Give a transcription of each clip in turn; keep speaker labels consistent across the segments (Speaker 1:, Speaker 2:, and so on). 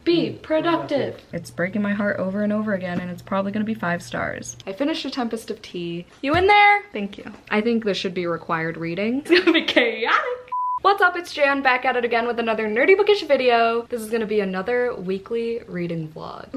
Speaker 1: Be productive. It's breaking my heart over and over again, and it's probably gonna be 5 stars. I finished A Tempest of Tea. You in there? Thank you. I think this should be required reading. It's gonna be chaotic. What's up, it's Jan, back at it again with another nerdy bookish video. This is gonna be another weekly reading vlog.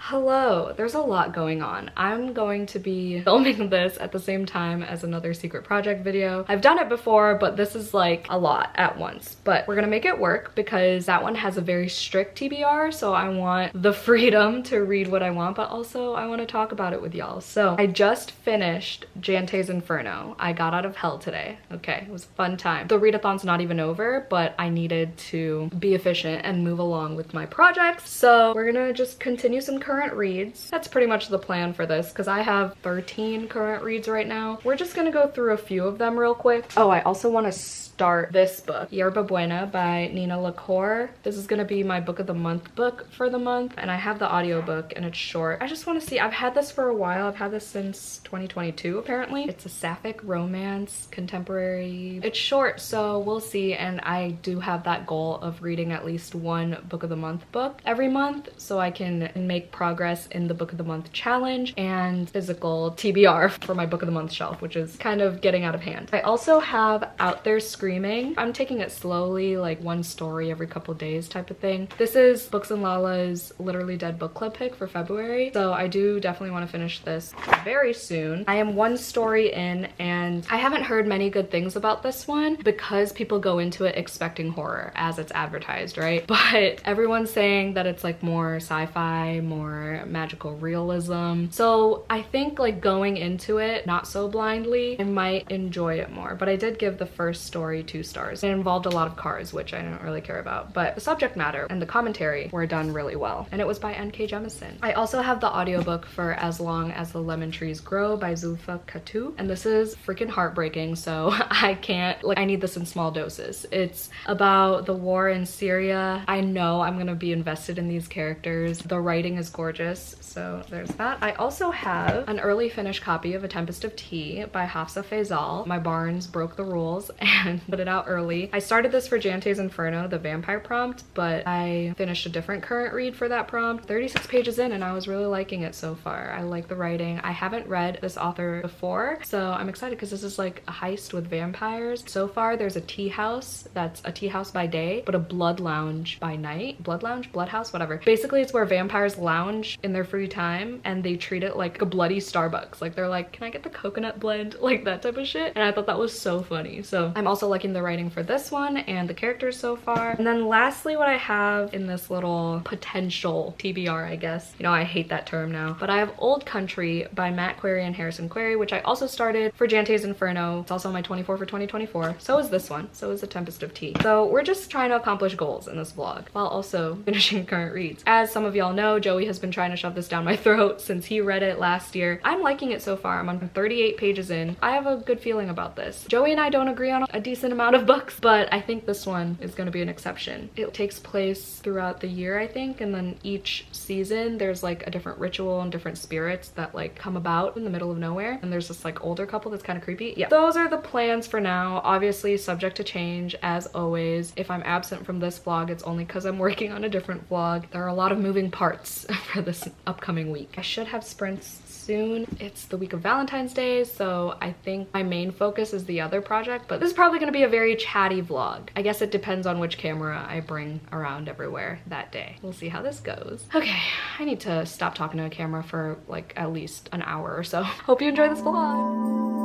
Speaker 1: Hello, there's a lot going on. I'm going to be filming this at the same time as another secret project video. I've done it before, but this is like a lot at once. But we're gonna make it work because that one has a very strict TBR, so I want the freedom to read what I want, but also I want to talk about it with y'all. So I just finished Jante's Inferno. I got out of hell today. Okay, it was a fun time. The readathon's not even over, but I needed to be efficient and move along with my projects. So we're gonna just continue some current reads. That's pretty much the plan for this because I have 13 current reads right now. We're just gonna go through a few of them real quick. Oh, I also want to start this book, Yerba Buena by Nina LaCour. This is gonna be my book of the month book for the month, and I have the audiobook and it's short. I just want to see, I've had this for a while. I've had this since 2022 apparently. It's a sapphic romance, contemporary. It's short, so we'll see, and I do have that goal of reading at least one book of the month book every month so I can make progress in the book of the month challenge and physical TBR for my book of the month shelf, which is kind of getting out of hand. I also have Out There Screaming. I'm taking it slowly, like one story every couple days type of thing. This is Books and Lala's Literally Dead book club pick for February, so I do definitely want to finish this very soon. I am one story in, and I haven't heard many good things about this one because people go into it expecting horror as it's advertised, right? But everyone's saying that it's like more sci-fi, more magical realism. So I think like going into it not so blindly, I might enjoy it more. But I did give the first story 2 stars. It involved a lot of cars, which I don't really care about, but the subject matter and the commentary were done really well. And it was by N.K. Jemisin. I also have the audiobook for As Long as the Lemon Trees Grow by Zulfa Katu. And this is freaking heartbreaking, so I can't, like, I need this in small doses. It's about the war in Syria. I know I'm gonna be invested in these characters. The writing is gorgeous, so there's that. I also have an early finished copy of A Tempest of Tea by Hafsa Faisal. My Barnes broke the rules and put it out early. I started this for Jante's Inferno, the vampire prompt, but I finished a different current read for that prompt. 36 pages in, and I was really liking it so far. I like the writing. I haven't read this author before, so I'm excited because this is like a heist with vampires. So far, there's a tea house that's a tea house by day, but a blood lounge by night. Blood lounge? Blood house? Whatever. Basically, it's where vampires lounge in their free time, and they treat it like a bloody Starbucks. Like, they're like, can I get the coconut blend? Like that type of shit. And I thought that was so funny. So I'm also liking the writing for this one and the characters so far. And then lastly, what I have in this little potential TBR, I guess. You know, I hate that term now. But I have Old Country by Matt Query and Harrison Query, which I also started for Jante's Inferno. It's also my 24 for 2024. So is this one. So is A Tempest of Tea. So we're just trying to accomplish goals in this vlog while also finishing current reads. As some of y'all know, Joey has been trying to shove this down my throat since he read it last year. I'm liking it so far. I'm on 38 pages in. I have a good feeling about this. Joey and I don't agree on a decent amount of books, but I think this one is going to be an exception. It takes place throughout the year, I think, and then each season there's like a different ritual and different spirits that like come about in the middle of nowhere, and there's this like older couple that's kind of creepy. Yeah, those are the plans for now, obviously subject to change as always. If I'm absent from this vlog, it's only because I'm working on a different vlog. There are a lot of moving parts for this upcoming week. I should have sprints soon. It's the week of Valentine's Day, so I think my main focus is the other project, but this is probably going to be a very chatty vlog. I guess it depends on which camera I bring around everywhere that day. We'll see how this goes. Okay, I need to stop talking to a camera for like at least an hour or so. Hope you enjoy this vlog.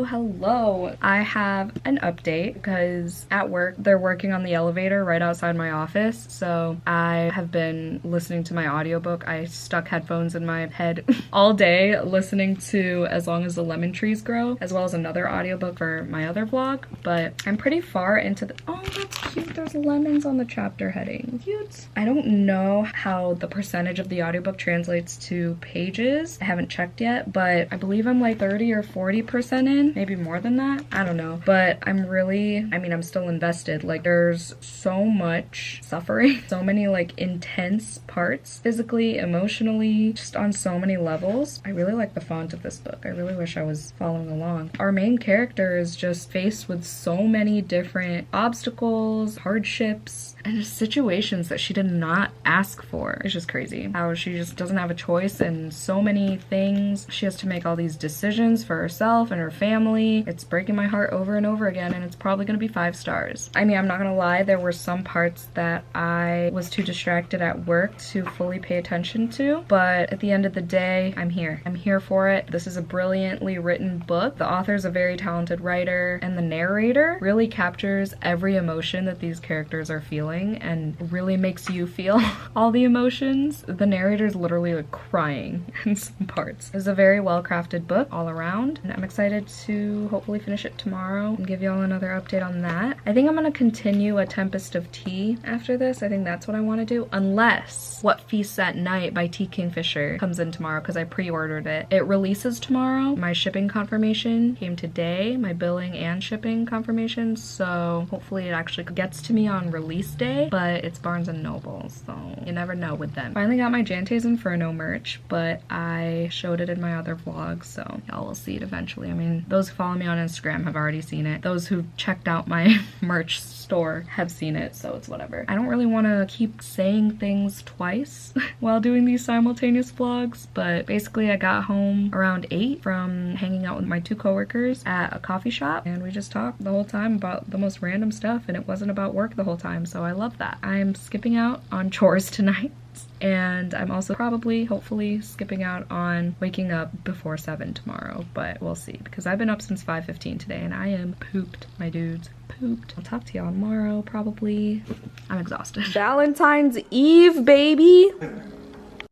Speaker 1: Hello, I have an update because at work they're working on the elevator right outside my office, so I have been listening to my audiobook. I stuck headphones in my head all day listening to As Long as the Lemon Trees Grow, as well as another audiobook for my other vlog, but I'm pretty far into the— oh, that's cute, there's lemons on the chapter heading. Cute. I don't know how the percentage of the audiobook translates to pages. I haven't checked yet, but I believe I'm like 30 or 40% in, maybe more than that. I don't don't know. But I'm really, I mean, I'm still invested. Like, there's so much suffering, so many like intense parts, physically, emotionally, just on so many levels. I really like the font of this book. I really wish I was following along. Our main character is just faced with so many different obstacles, hardships, and just situations that she did not ask for. It's just crazy how she just doesn't have a choice in so many things. She has to make all these decisions for herself and her family. It's breaking my heart over and over again, and it's probably gonna be 5 stars. I mean, I'm not gonna lie, there were some parts that I was too distracted at work to fully pay attention to, but at the end of the day, I'm here. I'm here for it. This is a brilliantly written book. The author's a very talented writer, and the narrator really captures every emotion that these characters are feeling and really makes you feel all the emotions. The narrator's literally like crying in some parts. It's a very well-crafted book all around, and I'm excited to hopefully finish it tomorrow and give y'all another update on that. I think I'm gonna continue A Tempest of Tea after this. I think that's what I want to do, unless What Feasts at Night by T. Kingfisher comes in tomorrow, because I pre-ordered it. It releases tomorrow. My shipping confirmation came today, my billing and shipping confirmation, so hopefully it actually gets to me on release day, but it's Barnes & Noble, so you never know with them. Finally got my Jante's Inferno merch, but I showed it in my other vlog, so y'all will see it eventually. I mean, those who follow me on Instagram have already seen it. Those who checked out my merch store have seen it, so it's whatever. I don't really want to keep saying things twice while doing these simultaneous vlogs, but basically I got home around 8 from hanging out with my 2 coworkers at a coffee shop, and we just talked the whole time about the most random stuff, and it wasn't about work the whole time, so I love that. I'm skipping out on chores tonight, and I'm also probably, hopefully, skipping out on waking up before 7 tomorrow, but we'll see, because I've been up since 5:15 today, and I am pooped, my dudes. Pooped. I'll talk to y'all tomorrow, probably. I'm exhausted. Valentine's Eve, baby!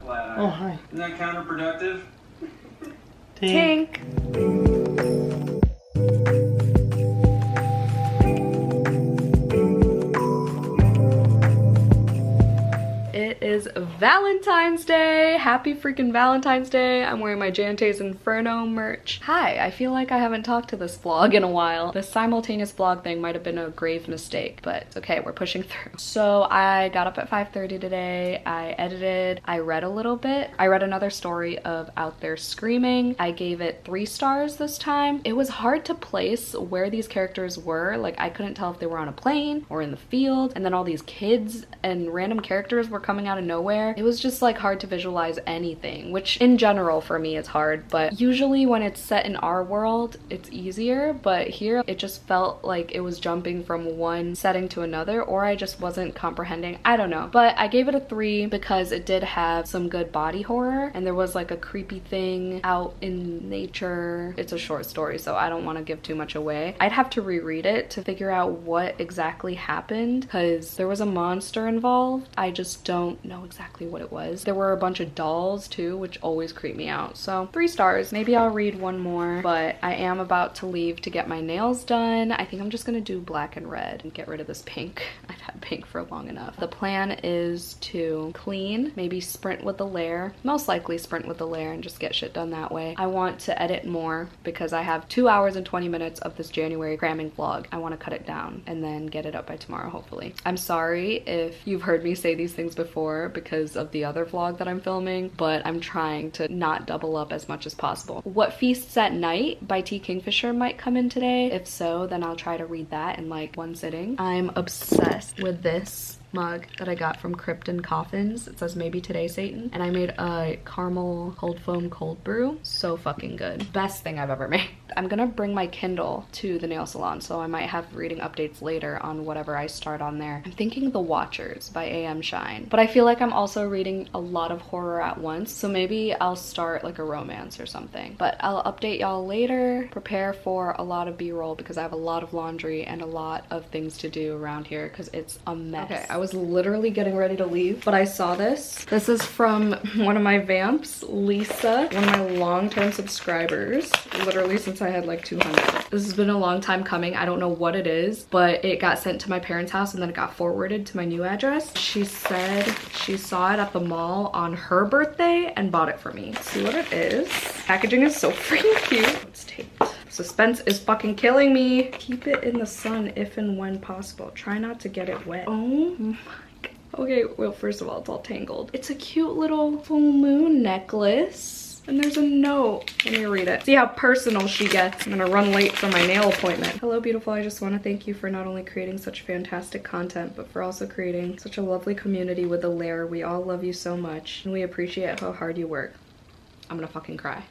Speaker 2: Oh, hi. Isn't that counterproductive?
Speaker 1: Tink! It is Valentine's Day! Happy freaking Valentine's Day! I'm wearing my Jante's Inferno merch. Hi, I feel like I haven't talked to this vlog in a while. The simultaneous vlog thing might have been a grave mistake, but it's okay, we're pushing through. So I got up at 5:30 today, I edited, I read a little bit. I read another story of Out There Screaming. I gave it 3 stars this time. It was hard to place where these characters were. Like, I couldn't tell if they were on a plane or in the field, and then all these kids and random characters were coming out of nowhere. It was just like hard to visualize anything, which in general for me is hard, but usually when it's set in our world it's easier, but here it just felt like it was jumping from one setting to another, or I just wasn't comprehending. I don't know, but I gave it a 3 because it did have some good body horror, and there was like a creepy thing out in nature. It's a short story, so I don't want to give too much away. I'd have to reread it to figure out what exactly happened, because there was a monster involved. I just don't know exactly what it was. There were a bunch of dolls too, which always creep me out. So 3 stars. Maybe I'll read one more, but I am about to leave to get my nails done. I think I'm just gonna do black and red and get rid of this pink. I've had pink for long enough. The plan is to clean, maybe sprint with the layer, most likely sprint with the layer and just get shit done that way. I want to edit more because I have 2 hours and 20 minutes of this January cramming vlog. I want to cut it down and then get it up by tomorrow, hopefully. I'm sorry if you've heard me say these things before because of the other vlog that I'm filming, but I'm trying to not double up as much as possible. What Feasts at Night by T. Kingfisher might come in today. If so, then I'll try to read that in like one sitting. I'm obsessed with this mug that I got from Crypt and Coffins. It says "Maybe Today, Satan," and I made a caramel cold foam cold brew. So fucking good. Best thing I've ever made. I'm gonna bring my Kindle to the nail salon, so I might have reading updates later on whatever I start on there. I'm thinking The Watchers by A.M. Shine, but I feel like I'm also reading a lot of horror at once, so maybe I'll start like a romance or something. But I'll update y'all later. Prepare for a lot of b-roll because I have a lot of laundry and a lot of things to do around here because it's a mess. Okay, I was literally getting ready to leave, but I saw this. This is from one of my vamps, Lisa, one of my long-term subscribers, literally since I had like 200. This has been a long time coming. I don't know what it is, but it got sent to my parents' house and then it got forwarded to my new address. She said she saw it at the mall on her birthday and bought it for me. Let's see what it is. Packaging is so freaking cute. It's taped. Suspense is fucking killing me. Keep it in the sun if and when possible. Try not to get it wet. Oh my God. Okay, well, first of all, it's all tangled. It's a cute little full moon necklace. And there's a note. Let me read it. See how personal she gets. I'm gonna run late for my nail appointment. Hello, beautiful. I just want to thank you for not only creating such fantastic content, but for also creating such a lovely community with the Lair. We all love you so much, and we appreciate how hard you work. I'm gonna fucking cry.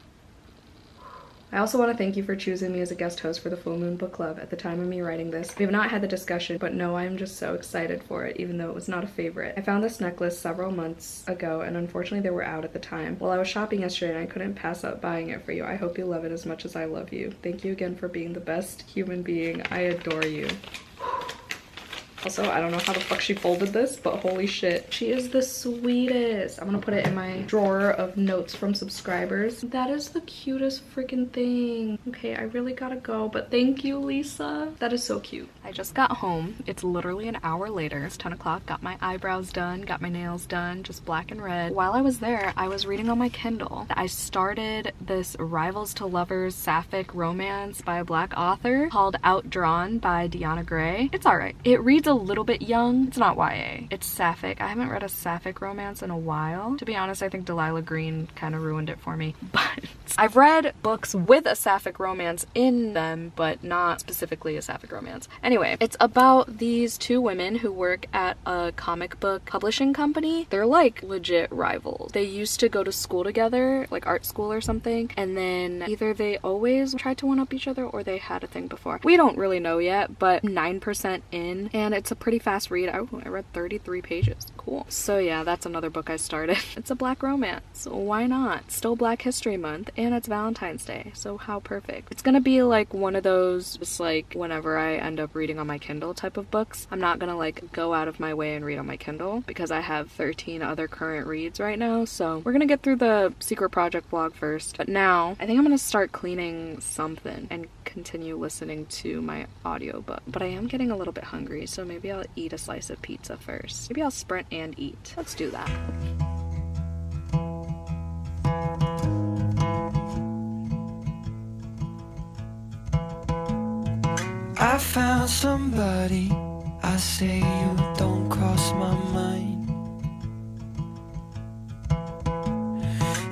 Speaker 1: I also want to thank you for choosing me as a guest host for the Full Moon Book Club at the time of me writing this. We have not had the discussion, but no, I am just so excited for it, even though it was not a favorite. I found this necklace several months ago, and unfortunately they were out at the time. While I was shopping yesterday and I couldn't pass up buying it for you. I hope you love it as much as I love you. Thank you again for being the best human being. I adore you. Also, I don't know how the fuck she folded this, but holy shit. She is the sweetest. I'm gonna put it in my drawer of notes from subscribers. That is the cutest freaking thing. Okay, I really gotta go, but thank you, Lisa. That is so cute. I just got home. It's literally an hour later. It's 10 o'clock. Got my eyebrows done, got my nails done, just black and red. While I was there, I was reading on my Kindle. I started this Rivals to Lovers sapphic romance by a Black author called Outdrawn by Deanna Gray. It's alright. It reads a little bit young. It's not YA. It's sapphic. I haven't read a sapphic romance in a while. To be honest, I think Delilah Green kind of ruined it for me. But I've read books with a sapphic romance in them, but not specifically a sapphic romance. Anyway, it's about these two women who work at a comic book publishing company. They're like legit rivals. They used to go to school together, like art school or something, and then either they always tried to one-up each other or they had a thing before. We don't really know yet, but 9% in, and it's a pretty fast read. I read 33 pages. Cool. So yeah, that's another book I started. It's a Black romance. Why not? Still Black History Month, and it's Valentine's Day, so how perfect. It's gonna be like one of those, just like whenever I end up reading on my Kindle type of books. I'm not gonna like go out of my way and read on my Kindle because I have 13 other current reads right now, so we're gonna get through the secret project vlog first. But now, I think I'm gonna start cleaning something and continue listening to my audiobook. But I am getting a little bit hungry, so maybe I'll eat a slice of pizza first. Maybe I'll sprint and eat. Let's do that.
Speaker 3: I found somebody, I say you don't cross my mind,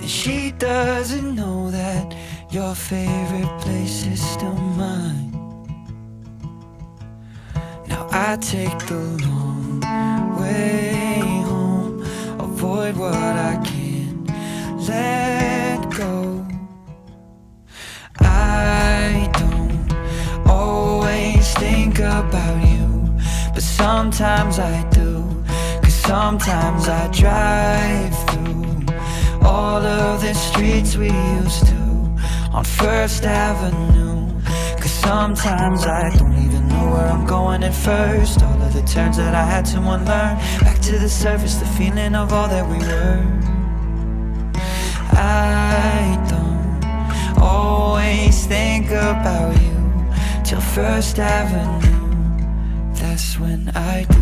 Speaker 3: and she doesn't know that your favorite place is still mine. Now I take the long way home, avoid what I can't let go. I don't always think about you, but sometimes I do, 'cause sometimes I drive through all of the streets we used to on First Avenue, 'cause sometimes I don't even know where I'm going at first. All of the turns that I had to unlearn, back to the surface, the feeling of all that we were. I don't always think about you till First Avenue, that's when I do.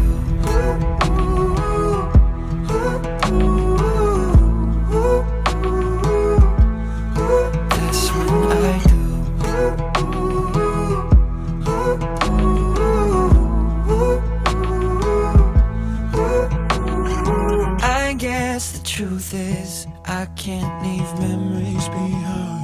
Speaker 3: That's when I do. I guess the truth is I can't leave memories behind.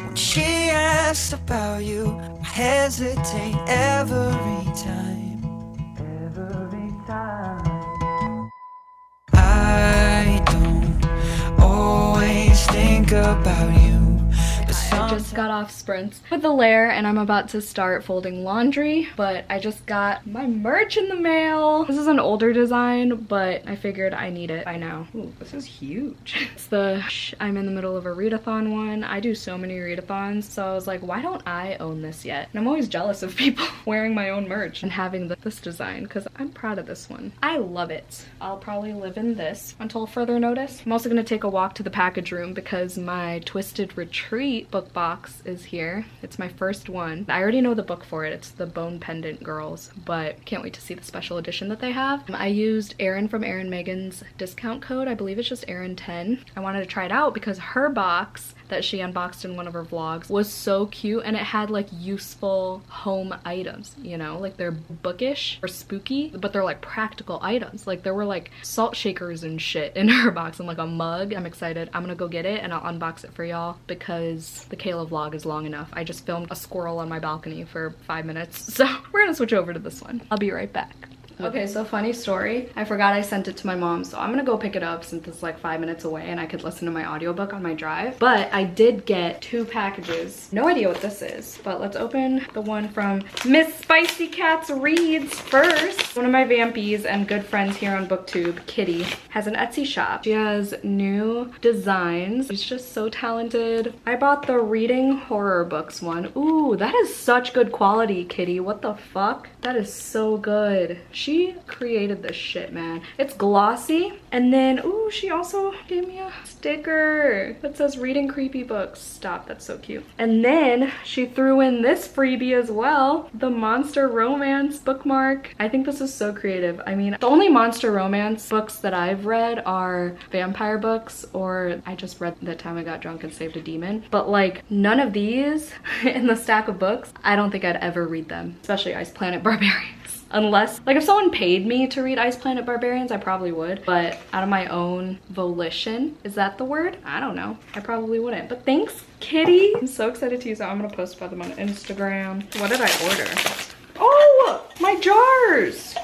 Speaker 3: When she asks about you, I hesitate every time. Every time. I don't always think about you.
Speaker 1: I just got off sprints with the Lair and I'm about to start folding laundry, but I just got my merch in the mail. This is an older design, but I figured I need it by now. Ooh, this is huge. It's the I'm in the middle of a readathon one. I do so many readathons, so I was like, why don't I own this yet? And I'm always jealous of people wearing my own merch and having this design, because I'm proud of this one. I love it. I'll probably live in this until further notice. I'm also gonna take a walk to the package room because my Twisted Retreat book box box is here. It's my first one. I already know the book for it. It's the Bone Pendant Girls, but can't wait to see the special edition that they have. I used Erin from Erin Megan's discount code. I believe it's just Erin10. I wanted to try it out because her box that she unboxed in one of her vlogs was so cute, and it had like useful home items, you know, like they're bookish or spooky, but they're like practical items. Like there were like salt shakers and shit in her box and like a mug. I'm excited. I'm gonna go get it and I'll unbox it for y'all because the Kayla vlog is long enough. I just filmed a squirrel on my balcony for 5 minutes, so we're gonna switch over to this one. I'll be right back. Okay, so funny story. I forgot I sent it to my mom, so I'm gonna go pick it up since it's like 5 minutes away and I could listen to my audiobook on my drive. But I did get 2 packages. No idea what this is, but let's open the one from Miss Spicy Cats Reads first. One of my vampies and good friends here on BookTube, Kitty, has an Etsy shop. She has new designs. She's just so talented. I bought the Reading Horror Books one. Ooh, that is such good quality, Kitty. What the fuck? That is so good. She created this shit, man. It's glossy, and then ooh, she also gave me a sticker that says reading creepy books. Stop, that's so cute. And then she threw in this freebie as well, the monster romance bookmark. I think this is so creative. I mean, the only monster romance books that I've read are vampire books, or I just read That Time I Got Drunk and Saved a Demon, but like none of these in the stack of books, I don't think I'd ever read them, especially Ice Planet Barbarians. Unless, like if someone paid me to read Ice Planet Barbarians, I probably would. But out of my own volition, is that the word? I don't know. I probably wouldn't. But thanks, Kitty. I'm so excited to use it. I'm gonna post about them on Instagram. What did I order? Oh, my jars.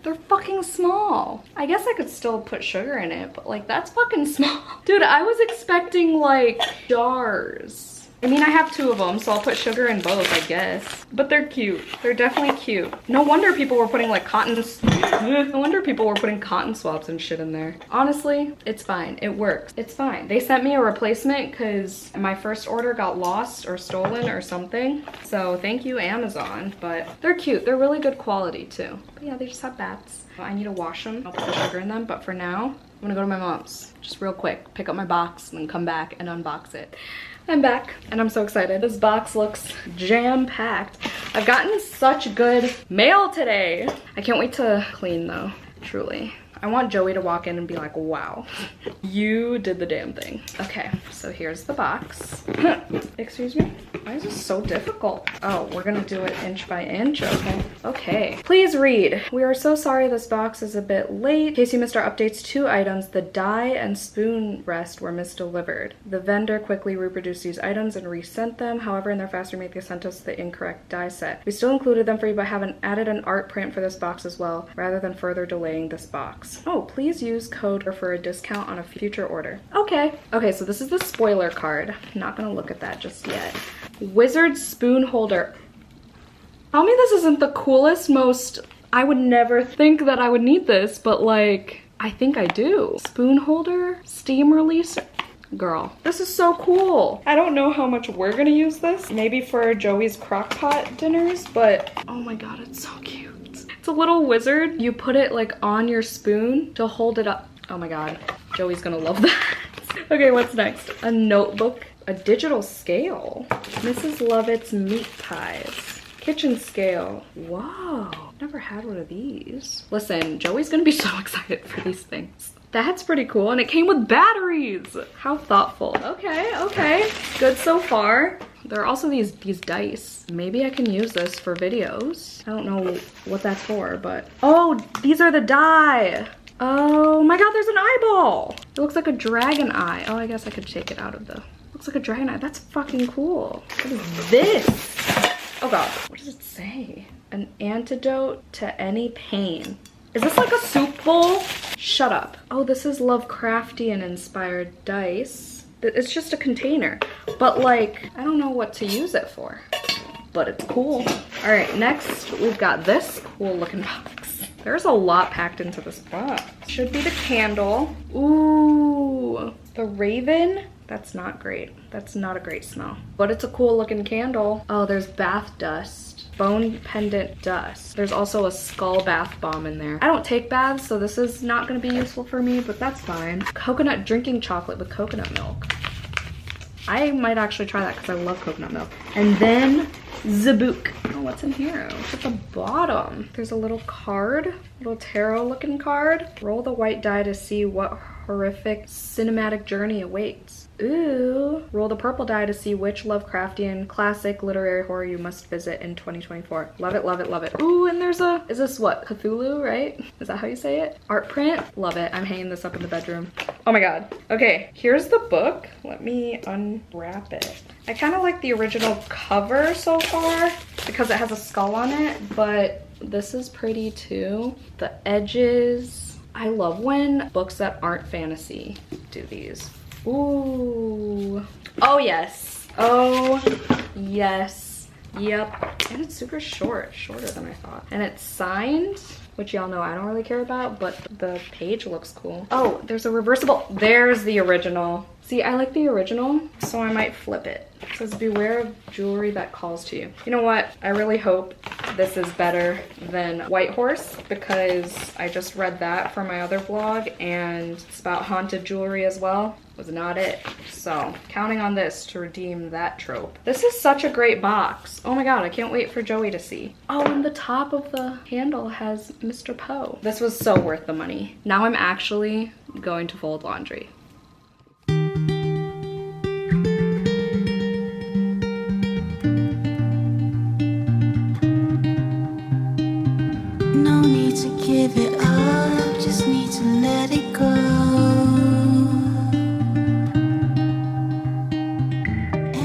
Speaker 1: They're fucking small. I guess I could still put sugar in it, but like that's fucking small. Dude, I was expecting like jars. I mean, I have 2 of them, so I'll put sugar in both, I guess. But they're cute. They're definitely cute. No wonder people were putting like no wonder people were putting cotton swabs and shit in there. Honestly, it's fine. It works. It's fine. They sent me a replacement because my first order got lost or stolen or something. So thank you, Amazon. But they're cute. They're really good quality too. But yeah, they just have bats. I need to wash them. I'll put the sugar in them. But for now, I'm gonna go to my mom's. Just real quick. Pick up my box and then come back and unbox it. I'm back and I'm so excited. This box looks jam-packed. I've gotten such good mail today. I can't wait to clean though, truly. I want Joey to walk in and be like, wow, you did the damn thing. Okay, so here's the box. Excuse me? Why is this so difficult? Oh, we're gonna do it inch by inch, okay. Okay, please read. We are so sorry this box is a bit late. In case you missed our updates, 2 items, the die and spoon rest were misdelivered. The vendor quickly reproduced these items and resent them. However, in their faster make, they sent us the incorrect die set. We still included them for you, but haven't added an art print for this box as well, rather than further delaying this box. Oh, please use code for a discount on a future order. Okay. Okay, so this is the spoiler card. Not gonna look at that just yet. Wizard spoon holder. Tell me this isn't the coolest, most... I would never think that I would need this, but like, I think I do. Spoon holder, steam releaser. Girl, this is so cool. I don't know how much we're gonna use this. Maybe for Joey's crock-pot dinners, but oh my god, it's so cute. It's a little wizard. You put it like on your spoon to hold it up. Oh my god, Joey's gonna love that. Okay, what's next? A notebook, a digital scale. Mrs. Lovett's meat pies. Kitchen scale. Whoa, never had one of these. Listen, Joey's gonna be so excited for these things. That's pretty cool, and it came with batteries. How thoughtful. Okay, okay, good so far. There are also these dice. Maybe I can use this for videos. I don't know what that's for, but... Oh, these are the die. Oh my god, there's an eyeball. It looks like a dragon eye. Oh, I guess I could take it out of the... Looks like a dragon eye. That's fucking cool. What is this? Oh god, what does it say? An antidote to any pain. Is this like a soup bowl? Shut up. Oh, this is Lovecraftian inspired dice. It's just a container, but like, I don't know what to use it for, but it's cool. All right, next we've got this cool looking box. There's a lot packed into this box. Should be the candle. Ooh, the raven. That's not great. That's not a great smell, but it's a cool looking candle. Oh, there's bath dust. Bone pendant dust. There's also a skull bath bomb in there. I don't take baths, so this is not gonna be useful for me, but that's fine. Coconut drinking chocolate with coconut milk. I might actually try that because I love coconut milk. And then the book. Oh, what's in here? What's at the bottom? There's a little card, little tarot looking card. Roll the white die to see what horrific cinematic journey awaits. Ooh. Roll the purple die to see which Lovecraftian classic literary horror you must visit in 2024. Love it, love it, love it. Ooh, and there's a, is this what? Cthulhu, right? Is that how you say it? Art print? Love it. I'm hanging this up in the bedroom. Oh my God. Okay, here's the book. Let me unwrap it. I kind of like the original cover so far because it has a skull on it, but this is pretty too. The edges. I love when books that aren't fantasy do these. Ooh. Oh yes. Oh yes. Yep. And it's super short, shorter than I thought. And it's signed, which y'all know I don't really care about, but the page looks cool. Oh, there's a reversible. There's the original. See, I like the original, so I might flip it. It says, beware of jewelry that calls to you. You know what? I really hope this is better than White Horse because I just read that for my other vlog and it's about haunted jewelry as well. Was not it. So, counting on this to redeem that trope. This is such a great box. Oh my God, I can't wait for Joey to see. Oh, and the top of the handle has Mr. Poe. This was so worth the money. Now I'm actually going to fold laundry.
Speaker 3: No need to give it up, just need to let it go.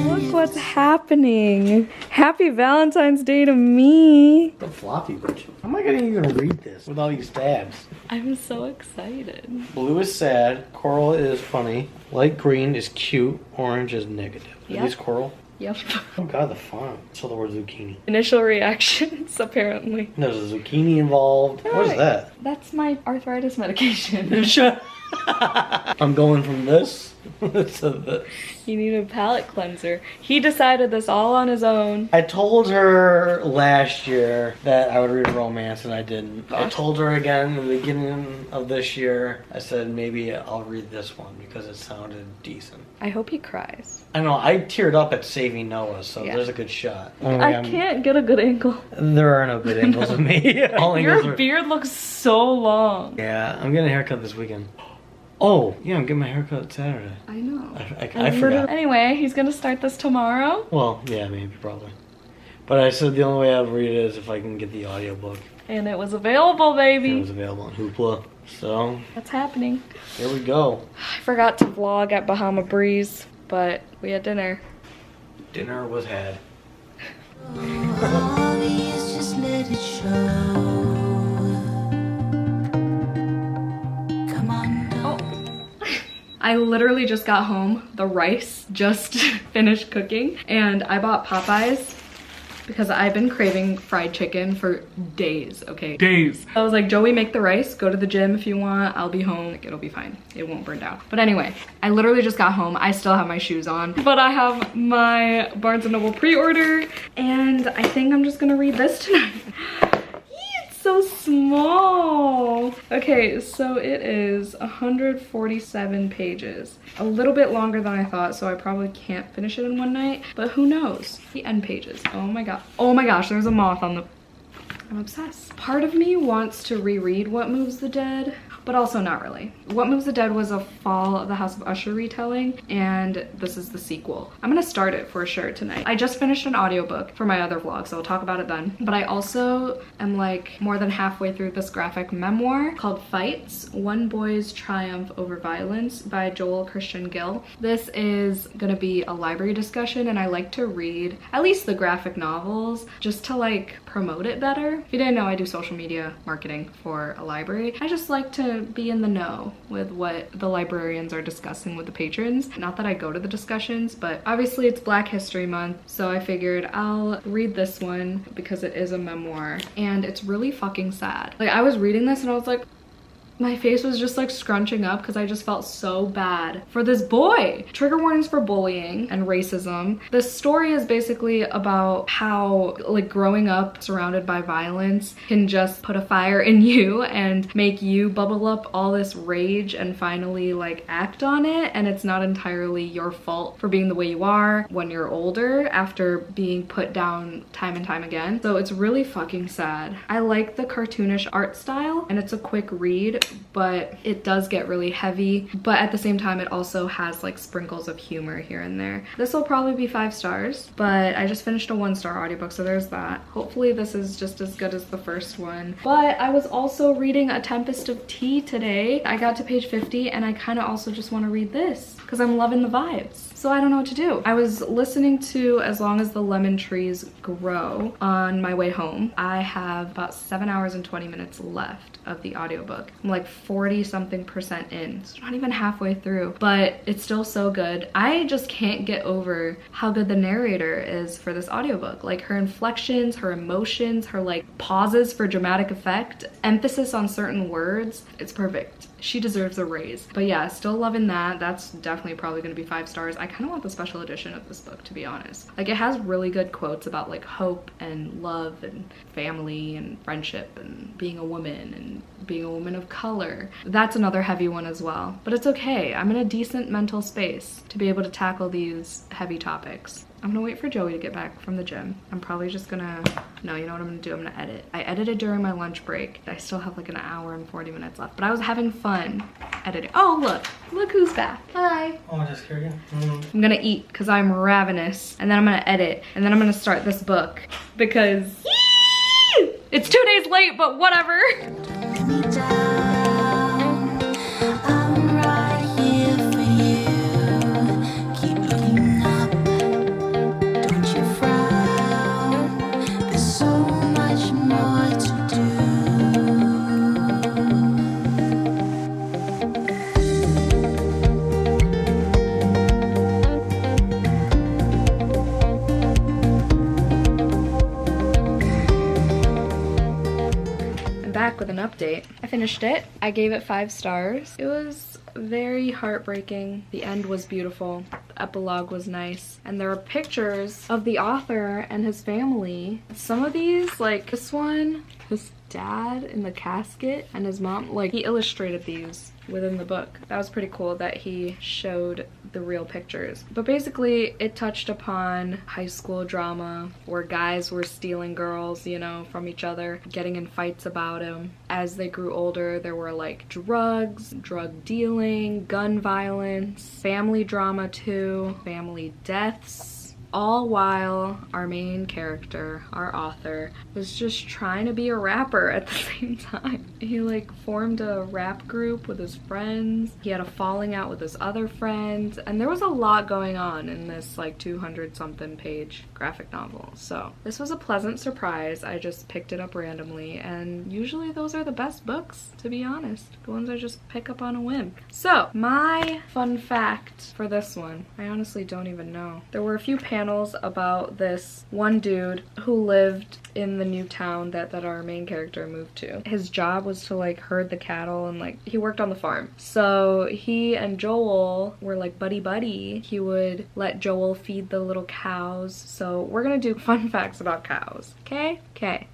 Speaker 1: Look what's happening. Happy Valentine's Day to me.
Speaker 4: The floppy bitch. How am I gonna even read this with all these tabs?
Speaker 1: I'm so excited.
Speaker 4: Blue is sad, coral is funny, light green is cute, orange is negative.
Speaker 1: Yep.
Speaker 4: Are these coral?
Speaker 1: Yep.
Speaker 4: Oh God, the font. So the word zucchini.
Speaker 1: Initial reactions, apparently.
Speaker 4: There's a zucchini involved. What is that?
Speaker 1: That's my arthritis medication.
Speaker 4: Shut. I'm going from this to this.
Speaker 1: You need a palate cleanser. He decided this all on his own.
Speaker 4: I told her last year that I would read romance and I didn't. I told her again in the beginning of this year. I said maybe I'll read this one because it sounded decent.
Speaker 1: I hope he cries.
Speaker 4: I know, I teared up at Saving Noah, so
Speaker 1: Yeah.
Speaker 4: there's a good shot.
Speaker 1: I can't get a good angle.
Speaker 4: There are no good angles of me. All angles
Speaker 1: Your
Speaker 4: are...
Speaker 1: beard looks so long.
Speaker 4: Yeah, I'm getting a haircut this weekend. Oh, yeah, I'm getting my haircut Saturday.
Speaker 1: I know.
Speaker 4: I forgot.
Speaker 1: Anyway, he's gonna start this tomorrow.
Speaker 4: Well, yeah, maybe, probably. But I said the only way I'll read it is if I can get the audiobook.
Speaker 1: And it was available, baby.
Speaker 4: It was available on Hoopla. So,
Speaker 1: That's happening.
Speaker 4: here we go.
Speaker 1: I forgot to vlog at Bahama Breeze, but we had dinner.
Speaker 4: Dinner was had.
Speaker 3: Obvious, just let it show. Come on,
Speaker 1: I literally just got home. The rice just finished cooking and I bought Popeyes because I've been craving fried chicken for days, okay? Days. I was like, Joey, make the rice, go to the gym if you want, I'll be home, like, it'll be fine. It won't burn down. But anyway, I literally just got home. I still have my shoes on, but I have my Barnes & Noble pre-order and I think I'm just gonna read this tonight. So small. Okay, so it is 147 pages. A little bit longer than I thought, so I probably can't finish it in one night, but who knows? The end pages. Oh my god. Oh my gosh, there's a moth on the... I'm obsessed. Part of me wants to reread What Moves the Dead, but also not really. What Moves the Dead was a Fall of the House of Usher retelling, and this is the sequel. I'm gonna start it for sure tonight. I just finished an audiobook for my other vlog, so I'll talk about it then. But I also am like more than halfway through this graphic memoir called Fights, One Boy's Triumph Over Violence by Joel Christian Gill. This is gonna be a library discussion, and I like to read at least the graphic novels just to like promote it better. If you didn't know, I do social media marketing for a library. I just like to be in the know with what the librarians are discussing with the patrons. Not that I go to the discussions, but obviously it's Black History Month, so I figured I'll read this one because it is a memoir and it's really fucking sad. Like, I was reading this and I was like, My face was just like scrunching up because I just felt so bad for this boy. Trigger warnings for bullying and racism. This story is basically about how like growing up surrounded by violence can just put a fire in you and make you bubble up all this rage and finally like act on it, and it's not entirely your fault for being the way you are when you're older after being put down time and time again. So it's really fucking sad. I like the cartoonish art style and it's a quick read, but it does get really heavy, but at the same time it also has like sprinkles of humor here and there. This will probably be 5 stars, but I just finished a 1-star audiobook, so there's that. Hopefully this is just as good as the first one. But I was also reading A Tempest of Tea today. I got to page 50 and I kind of also just want to read this because I'm loving the vibes. So I don't know what to do. I was listening to As Long as the Lemon Trees Grow on my way home. I have about 7 hours and 20 minutes left of the audiobook. I'm like 40-something% in. It's not even halfway through, but it's still so good. I just can't get over how good the narrator is for this audiobook. Like her inflections, her emotions, her like pauses for dramatic effect, emphasis on certain words. It's perfect. She deserves a raise. But yeah, still loving that. That's definitely probably gonna be 5 stars. I kind of want the special edition of this book, to be honest. Like it has really good quotes about like hope and love and family and friendship and being a woman and being a woman of color. That's another heavy one as well. But it's okay. I'm in a decent mental space to be able to tackle these heavy topics. I'm gonna wait for Joey to get back from the gym. I'm probably just gonna, no, you know what I'm gonna do? I'm gonna edit. I edited during my lunch break. I still have like an hour and 40 minutes left, but I was having fun editing. Oh, look who's back. Hi.
Speaker 4: Oh, I just scared you.
Speaker 1: I'm gonna eat because I'm ravenous, and then I'm gonna edit, and then I'm gonna start this book because it's 2 days late, but whatever. With an update. I finished it. I gave it 5 stars. It was very heartbreaking. The end was beautiful. The epilogue was nice. And there are pictures of the author and his family. Some of these, like this one, his dad in the casket and his mom, like he illustrated these within the book. That was pretty cool that he showed the real pictures. But basically it touched upon high school drama where guys were stealing girls, you know, from each other, getting in fights about them. As they grew older, there were like drugs, drug dealing, gun violence, family drama too, family deaths. All while our main character, our author, was just trying to be a rapper at the same time. He like formed a rap group with his friends. He had a falling out with his other friends, and there was a lot going on in this like 200-something page graphic novel. So this was a pleasant surprise. I just picked it up randomly, and usually those are the best books, to be honest. The ones I just pick up on a whim. So my fun fact for this one, I honestly don't even know. There were a few panels about this one dude who lived in the new town that our main character moved to. His job was to like herd the cattle and like he worked on the farm. So he and Joel were like buddy. He would let Joel feed the little cows. So we're gonna do fun facts about cows. Okay?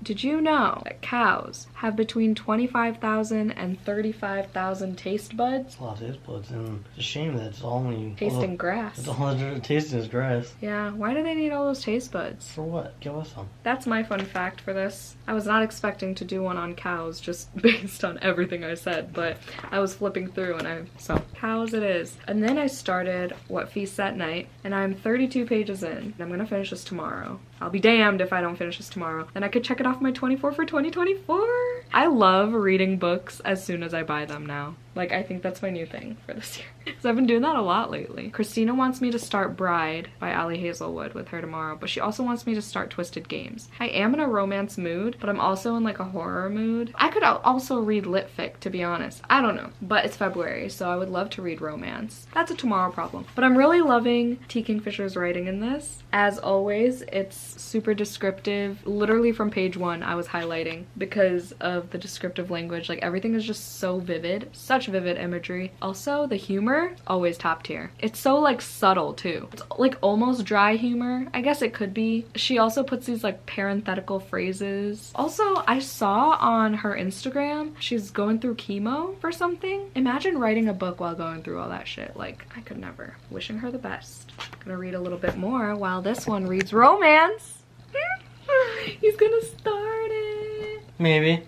Speaker 1: Did you know that cows have between 25,000 and 35,000 taste buds?
Speaker 4: It's a lot of taste buds, and it's a shame that it's only
Speaker 1: tasting grass.
Speaker 4: It's all they're tasting is grass.
Speaker 1: Yeah, why do they need all those taste buds?
Speaker 4: For what? Give us some.
Speaker 1: That's my fun fact for this. I was not expecting to do one on cows just based on everything I said, but I was flipping through and so cows it is. And then I started What Feasts at Night, and I'm 32 pages in. I'm gonna finish this tomorrow. I'll be damned if I don't finish this tomorrow. Then I could check it off my 24 for 2024. I love reading books as soon as I buy them now. Like, I think that's my new thing for this year. So I've been doing that a lot lately. Christina wants me to start Bride by Ali Hazelwood with her tomorrow, but she also wants me to start Twisted Games. I am in a romance mood, but I'm also in like a horror mood. I could also read lit fic, to be honest. I don't know, but it's February, so I would love to read romance. That's a tomorrow problem. But I'm really loving T. Kingfisher's writing in this. As always, it's super descriptive. Literally from page 1 I was highlighting because of the descriptive language. Like everything is just so vivid, such vivid imagery. Also the humor, always top tier. It's so like subtle too. It's like almost dry humor. I guess it could be. She also puts these like parenthetical phrases. Also, I saw on her Instagram, she's going through chemo for something. Imagine writing a book while going through all that shit. Like, I could never. Wishing her the best. Gonna read a little bit more while this one reads romance. He's gonna start it.
Speaker 4: Maybe.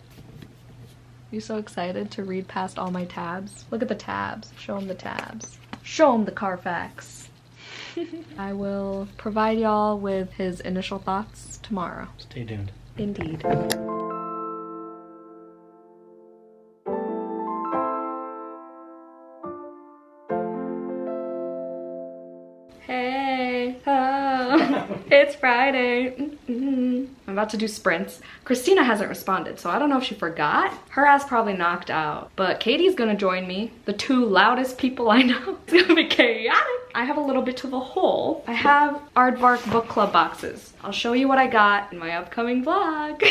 Speaker 1: You so excited to read past all my tabs? Look at the tabs. Show him the tabs. Show him the Carfax. I will provide y'all with his initial thoughts tomorrow.
Speaker 4: Stay tuned.
Speaker 1: Indeed. Hey, oh, it's Friday. I'm about to do sprints. Christina hasn't responded, so I don't know if she forgot. Her ass probably knocked out, but Katie's gonna join me. The 2 loudest people I know. It's gonna be chaotic. I have a little bit of a haul. I have Aardvark Book Club boxes. I'll show you what I got in my upcoming vlog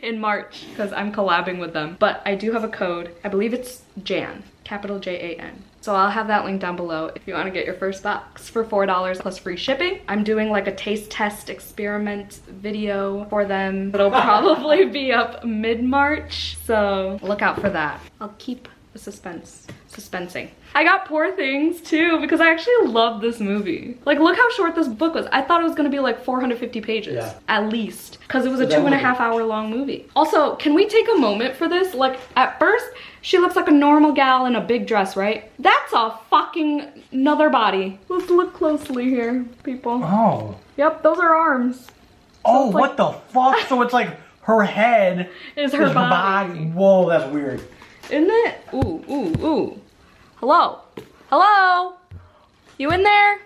Speaker 1: in March because I'm collabing with them. But I do have a code. I believe it's Jan, capital Jan. So I'll have that link down below if you want to get your first box for $4 plus free shipping. I'm doing like a taste test experiment video for them. It'll probably be up mid-March, so look out for that. I'll keep the suspensing. I got Poor Things too because I actually love this movie. Like, look how short this book was. I thought it was gonna be like 450 pages at least because it was a 2.5 hour long movie. Also, can we take a moment for this? Like, at first she looks like a normal gal in a big dress, right? That's a fucking another body. Let's look closely here, people.
Speaker 4: Oh.
Speaker 1: Yep, those are arms.
Speaker 4: Oh,
Speaker 1: like,
Speaker 4: what the fuck? So it's like her head
Speaker 1: is her body.
Speaker 4: Whoa, that's weird.
Speaker 1: Isn't it? Ooh, ooh, ooh. Hello? Hello? You in there?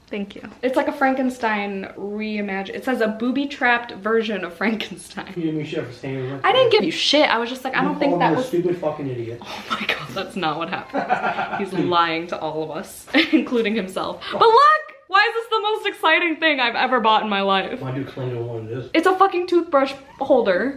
Speaker 1: Thank you. It's like a Frankenstein reimagined. It says a booby-trapped version of Frankenstein.
Speaker 4: You gave me shit for saying that.
Speaker 1: I didn't give you shit. I was just like, I don't think that was...
Speaker 4: a stupid fucking idiot.
Speaker 1: Oh my god, that's not what happened. He's lying to all of us, including himself. But look! Why is this the most exciting thing I've ever bought in my life?
Speaker 4: Why do you explain to what it is?
Speaker 1: It's a fucking toothbrush holder.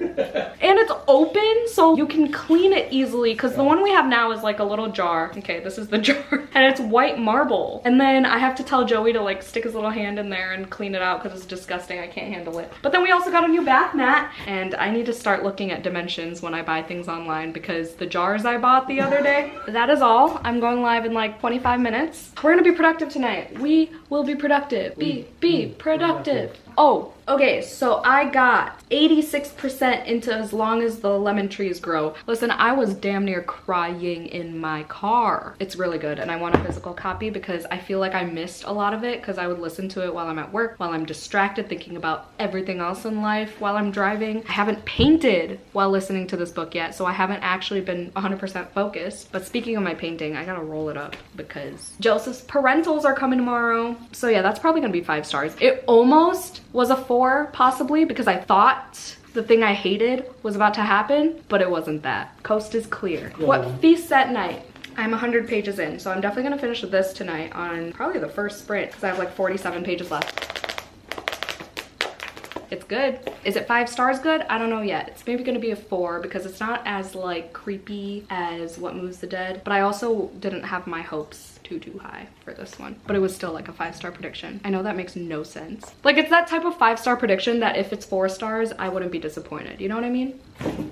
Speaker 1: And it's open so you can clean it easily because the one we have now is like a little jar. Okay, this is the jar. And it's white marble. And then I have to tell Joey to like stick his little hand in there and clean it out because it's disgusting. I can't handle it. But then we also got a new bath mat and I need to start looking at dimensions when I buy things online because the jars I bought the other day. That is all. I'm going live in like 25 minutes. We're gonna be productive tonight. We will be productive. Be productive. Oh, okay, so I got 86% into As Long as the Lemon Trees Grow. Listen, I was damn near crying in my car. It's really good, and I want a physical copy because I feel like I missed a lot of it because I would listen to it while I'm at work, while I'm distracted thinking about everything else in life, while I'm driving. I haven't painted while listening to this book yet, so I haven't actually been 100% focused. But speaking of my painting, I gotta roll it up because Joseph's parentals are coming tomorrow. So yeah, that's probably gonna be 5 stars. It almost was a 4 possibly because I thought the thing I hated was about to happen, but it wasn't that. Coast is clear. What feasts at night? I'm 100 pages in, so I'm definitely gonna finish this tonight on probably the first sprint because I have like 47 pages left. It's good. Is it 5 stars good? I don't know yet. It's maybe gonna be a 4 because it's not as like creepy as What Moves the Dead, but I also didn't have my hopes too high for this one, but it was still like a 5-star prediction. I know that makes no sense. Like, it's that type of 5-star prediction that if it's 4 stars, I wouldn't be disappointed. You know what I mean?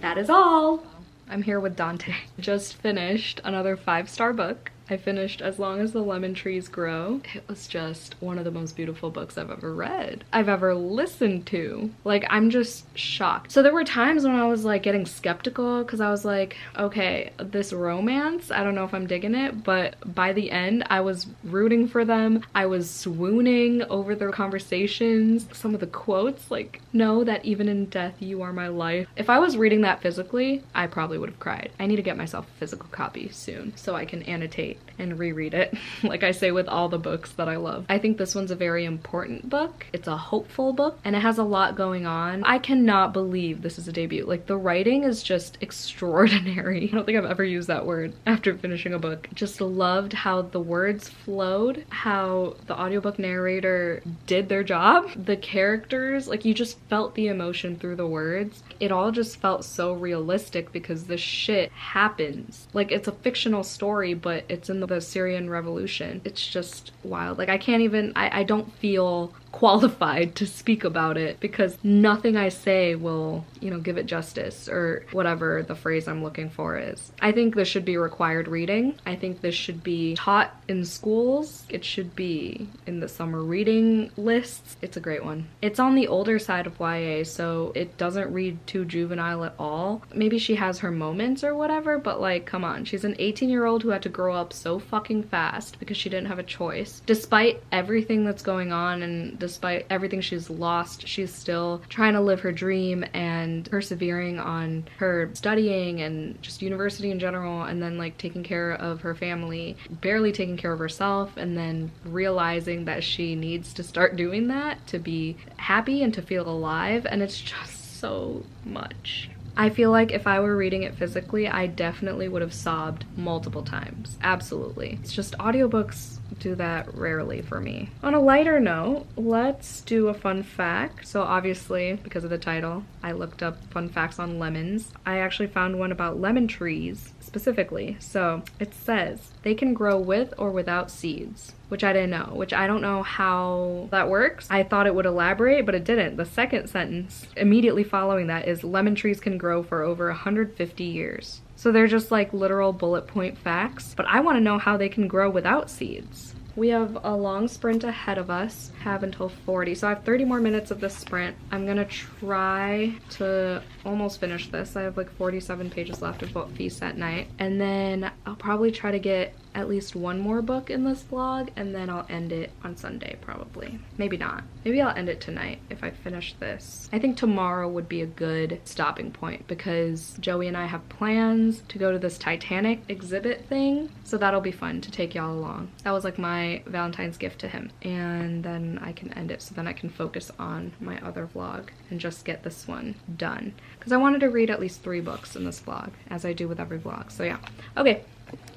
Speaker 1: That is all. I'm here with Dante. Just finished another 5-star book. I finished As Long as the Lemon Trees Grow. It was just one of the most beautiful books I've ever read, I've ever listened to. Like, I'm just shocked. So there were times when I was like getting skeptical because I was like, okay, this romance, I don't know if I'm digging it, but by the end I was rooting for them. I was swooning over their conversations. Some of the quotes, like, know that even in death you are my life. If I was reading that physically, I probably would have cried. I need to get myself a physical copy soon so I can annotate and reread it, like I say with all the books that I love. I think this one's a very important book. It's a hopeful book, and it has a lot going on. I cannot believe this is a debut. Like, the writing is just extraordinary. I don't think I've ever used that word after finishing a book. Just loved how the words flowed, how the audiobook narrator did their job. The characters, like, you just felt the emotion through the words. It all just felt so realistic because this shit happens. Like, it's a fictional story, but it's in the Syrian Revolution. It's just wild. Like, I can't even, I don't feel qualified to speak about it because nothing I say will, you know, give it justice, or whatever the phrase I'm looking for is. I think this should be required reading. I think this should be taught in schools. It should be in the summer reading lists. It's a great one. It's on the older side of YA, so it doesn't read too juvenile at all. Maybe she has her moments or whatever, but like, come on. She's an 18-year-old who had to grow up so fucking fast because she didn't have a choice. Despite everything that's going on and despite everything she's lost, she's still trying to live her dream and persevering on her studying and just university in general, and then like taking care of her family, barely taking care of herself, and then realizing that she needs to start doing that to be happy and to feel alive. And it's just so much. I feel like if I were reading it physically, I definitely would have sobbed multiple times. Absolutely. It's just audiobooks do that rarely for me. On a lighter note, let's do a fun fact. So obviously, because of the title, I looked up fun facts on lemons. I actually found one about lemon trees specifically. So it says they can grow with or without seeds, which I didn't know, which I don't know how that works. I thought it would elaborate, but it didn't. The second sentence immediately following that is lemon trees can grow for over 150 years. So they're just like literal bullet point facts, but I want to know how they can grow without seeds. We have a long sprint ahead of us, have until 40, so I have 30 more minutes of this sprint. I'm gonna try to almost finish this. I have like 47 pages left of what Feast at Night, and then I'll probably try to get at least one more book in this vlog, and then I'll end it on Sunday probably. Maybe not. Maybe I'll end it tonight if I finish this. I think tomorrow would be a good stopping point because Joey and I have plans to go to this Titanic exhibit thing, so that'll be fun to take y'all along. That was like my Valentine's gift to him, and then I can end it so then I can focus on my other vlog and just get this one done because I wanted to read at least 3 books in this vlog, as I do with every vlog. So yeah. Okay,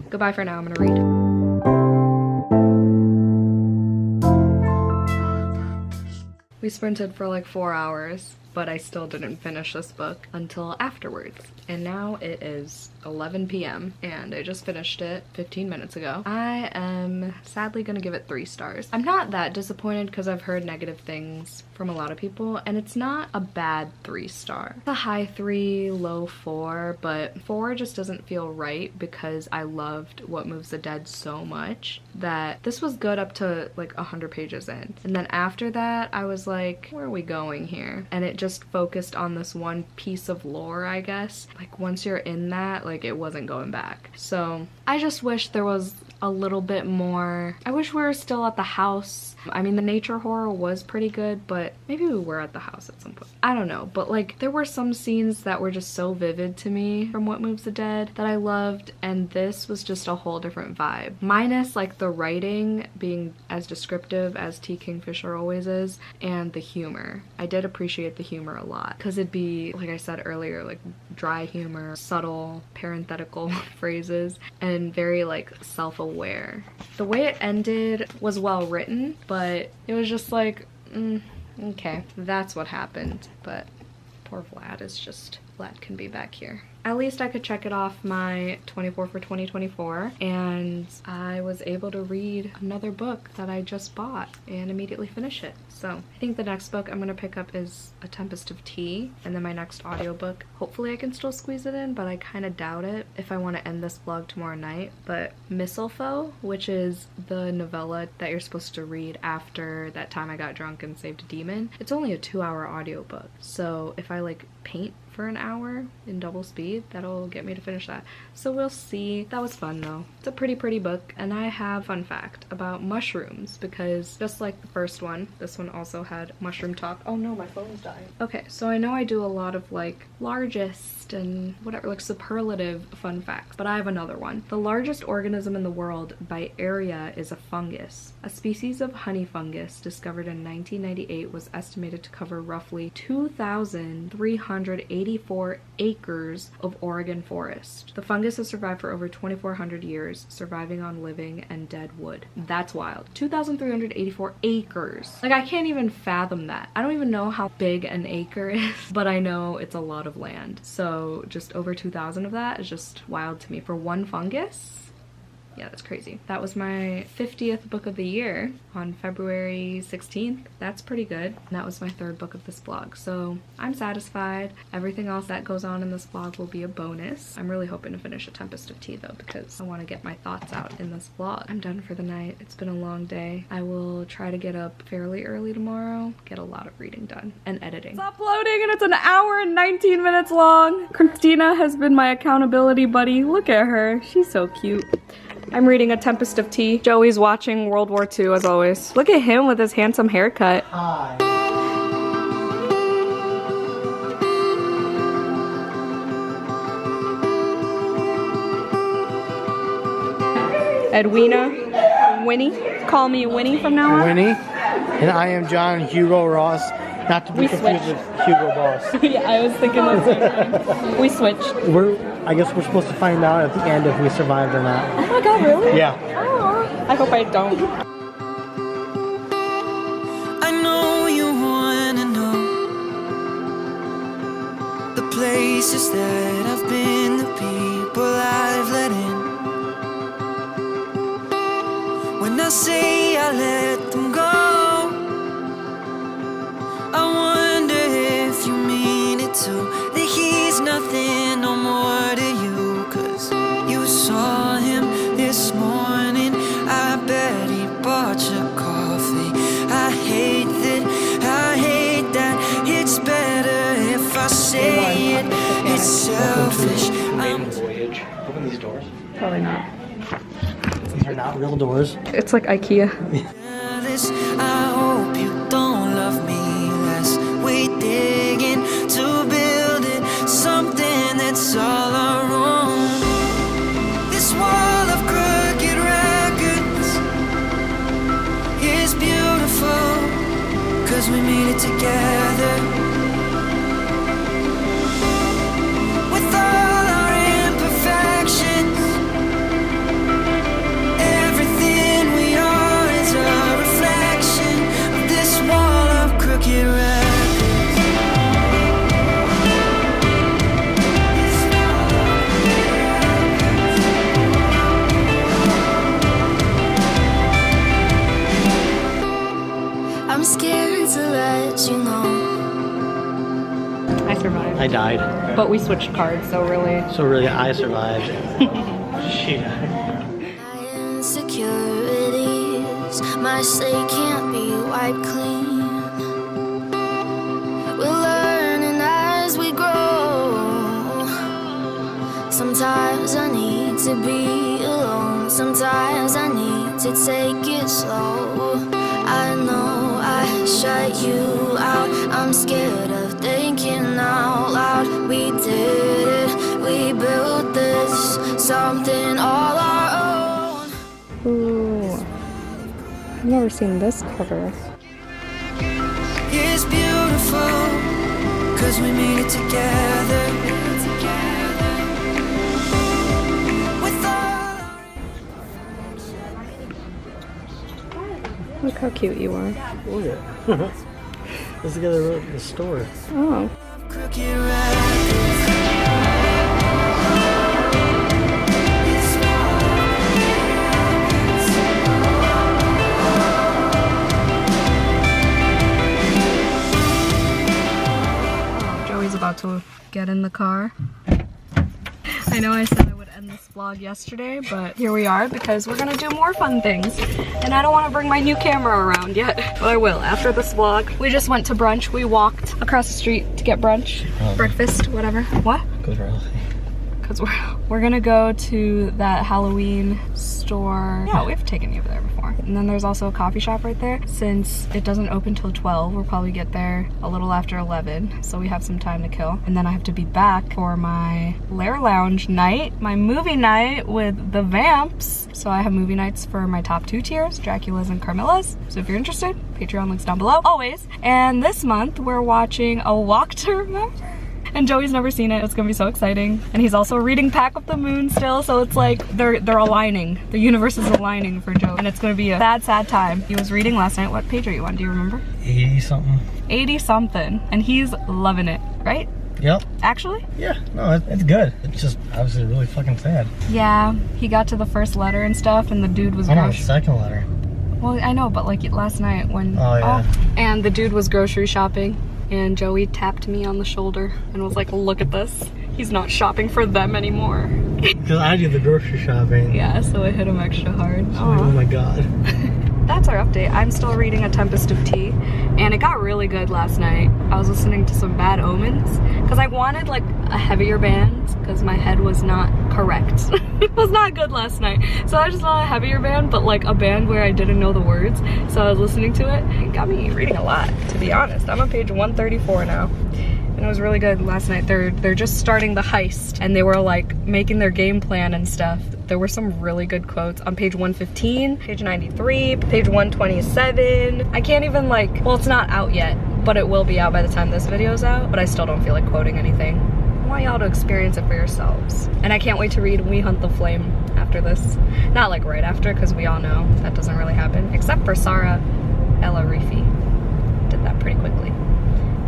Speaker 1: goodbye for now. I'm gonna read. We sprinted for like 4 hours, but I still didn't finish this book until afterwards. And now it is 11 p.m. and I just finished it 15 minutes ago. I am sadly gonna give it 3 stars. I'm not that disappointed because I've heard negative things from a lot of people, and it's not a bad 3-star. It's a high 3, low 4, but 4 just doesn't feel right because I loved What Moves the Dead so much that this was good up to like 100 pages in. And then after that, I was like, where are we going here? And it just focused on this one piece of lore, I guess. Like, once you're in that, like, it wasn't going back. So I just wish there was a little bit more. I wish we were still at the house. I mean, the nature horror was pretty good, but maybe we were at the house at some point. I don't know, but like, there were some scenes that were just so vivid to me from What Moves the Dead that I loved, and this was just a whole different vibe. Minus like the writing being as descriptive as T. Kingfisher always is, and the humor. I did appreciate the humor a lot, because it'd be, like I said earlier, like dry humor, subtle, parenthetical phrases, and very like self-aware. The way it ended was well written, but it was just like, okay, that's what happened. But poor Vlad is just, Vlad can be back here. At least I could check it off my 24 for 2024, and I was able to read another book that I just bought and immediately finish it. So I think the next book I'm gonna pick up is A Tempest of Tea, and then my next audiobook. Hopefully I can still squeeze it in, but I kind of doubt it if I want to end this vlog tomorrow night. But Mistletoe, which is the novella that you're supposed to read after That Time I Got Drunk and Saved a Demon, it's only a 2-hour audiobook. So if I like paint for an hour in double speed, maybe that'll get me to finish that. So we'll see. That was fun though. It's a pretty book. And I have a fun fact about mushrooms, because just like the first one, this one also had mushroom talk. Oh no, my phone's dying. Okay, so I know I do a lot of like largest and whatever, like superlative fun facts, but I have another one. The largest organism in the world by area is a fungus. A species of honey fungus discovered in 1998 was estimated to cover roughly 2,384 acres of Oregon forest. The fungus has survived for over 2,400 years, surviving on living and dead wood. That's wild. 2,384 acres. Like, I can't even fathom that. I don't even know how big an acre is, but I know it's a lot of land. So just over 2,000 of that is just wild to me for one fungus. Yeah, that's crazy. That was my 50th book of the year on February 16th. That's pretty good. And that was my 3rd book of this vlog. So I'm satisfied. Everything else that goes on in this vlog will be a bonus. I'm really hoping to finish A Tempest of Tea though, because I want to get my thoughts out in this vlog. I'm done for the night. It's been a long day. I will try to get up fairly early tomorrow, get a lot of reading done and editing. It's uploading and it's an hour and 19 minutes long. Christina has been my accountability buddy. Look at her. She's so cute. I'm reading A Tempest of Tea. Joey's watching World War II as always. Look at him with his handsome haircut.
Speaker 4: Hi.
Speaker 1: Edwina, Winnie. Call me Winnie from now on.
Speaker 4: Winnie. And I am John Hugo Ross. Not to be confused with Hugo Boss.
Speaker 1: Yeah, I was thinking the same thing. We switched.
Speaker 4: I guess we're supposed to find out at the end if we survived or not.
Speaker 1: Oh my god, really?
Speaker 4: Yeah.
Speaker 1: Oh, I hope I don't.
Speaker 3: I know you wanna know the places that I've been, the people I've let in. When I say I let them go, I wonder if you mean it too, that he's nothing no more to you. Cause you saw him this morning, I bet he bought you coffee. I hate that, it's better if I say it, it's selfish.
Speaker 4: Voyage. Open these doors.
Speaker 1: Probably not.
Speaker 4: These are not real doors.
Speaker 1: It's like IKEA.
Speaker 3: I hope you don't love me less. We dig into building something that's all our own. This wall of crooked records is beautiful, cause we made it together. With all our imperfections, everything we are is a reflection of this wall of crooked records. I'm scared to let you know.
Speaker 1: I survived.
Speaker 4: I died.
Speaker 1: But we switched cards, so really.
Speaker 4: I survived. She died.
Speaker 3: My insecurities, my slate can't be wiped clean. We're learning as we grow. Sometimes I need to be alone. Sometimes I need to take it slow. I know I shut you out. I'm scared of thinking out loud. We did it, we built this, something all our own.
Speaker 1: Ooh. I've never seen this cover.
Speaker 3: It's beautiful, cause we made it together. With all
Speaker 1: Look how cute you are.
Speaker 4: Look at it. Let's go to the store.
Speaker 1: Oh.
Speaker 3: crooked records.
Speaker 1: Joey's about to get in the car. I know I said I would end this vlog yesterday, but here we are because we're gonna do more fun things. And I don't want to bring my new camera around yet, but I will after this vlog. We just went to brunch. We walked across the street to get brunch, breakfast, whatever. What?
Speaker 4: Goes right.
Speaker 1: because we're gonna go to that Halloween store. Yeah, we've taken you over there before. And then there's also a coffee shop right there. Since it doesn't open till 12, we'll probably get there a little after 11, so we have some time to kill. And then I have to be back for my Lair Lounge night, my movie night with the Vamps. So I have movie nights for my top 2 tiers, Dracula's and Carmilla's. So if you're interested, Patreon links down below, always. And this month we're watching A Walk to Remember. And Joey's never seen it. It's gonna be so exciting. And he's also reading Pack of the Moon still, so it's like they're aligning. The universe is aligning for Joey. And it's gonna be a sad time. He was reading last night. What page are you on? Do you remember?
Speaker 4: 80 something.
Speaker 1: 80 something. And he's loving it, right?
Speaker 4: Yep.
Speaker 1: Actually?
Speaker 4: Yeah, no, it's good. It's just obviously really fucking sad.
Speaker 1: Yeah, he got to the first letter and stuff, and the dude was
Speaker 4: I know, the second letter.
Speaker 1: Well, I know, but like last night when...
Speaker 4: Oh, yeah.
Speaker 1: And the dude was grocery shopping, and Joey tapped me on the shoulder and was like, look at this. He's not shopping for them anymore.
Speaker 4: Because I do the grocery shopping.
Speaker 1: Yeah, so I hit him extra hard.
Speaker 4: So like, oh my god.
Speaker 1: That's our update. I'm still reading A Tempest of Tea, and it got really good last night. I was listening to some Bad Omens, because I wanted like a heavier band, because my head was not correct. It was not good last night. So I just wanted a heavier band, but like a band where I didn't know the words. So I was listening to it. It got me reading a lot, to be honest. I'm on page 134 now. And it was really good last night. They're just starting the heist, and they were like making their game plan and stuff. There were some really good quotes on page 115, page 93, page 127. I can't even like, well, it's not out yet, but it will be out by the time this video's out, but I still don't feel like quoting anything. I want y'all to experience it for yourselves. And I can't wait to read We Hunt the Flame after this. Not like right after, because we all know that doesn't really happen, except for Sarah Ella Reefy. Did that pretty quickly.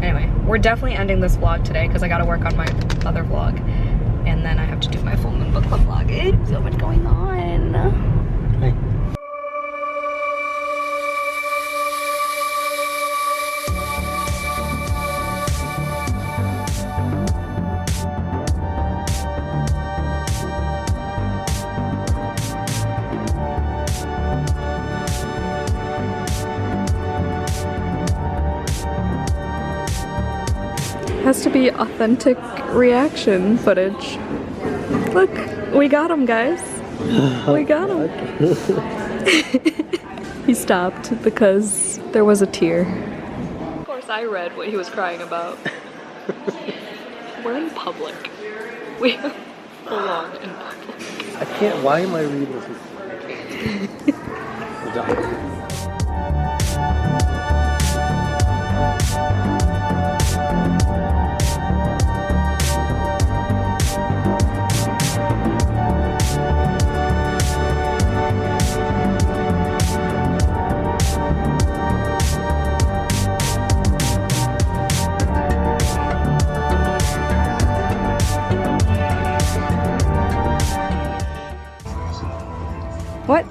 Speaker 1: Anyway, we're definitely ending this vlog today because I gotta work on my other vlog. And then I have to do my full moon book club vlog. It's so much going on.
Speaker 4: Hey.
Speaker 1: Has to be authentic reaction footage. Look, we got him, guys. We got him. He stopped because there was a tear. Of course, I read what he was crying about. We're in public. We belong in public.
Speaker 4: I can't, why am I reading this?
Speaker 1: What?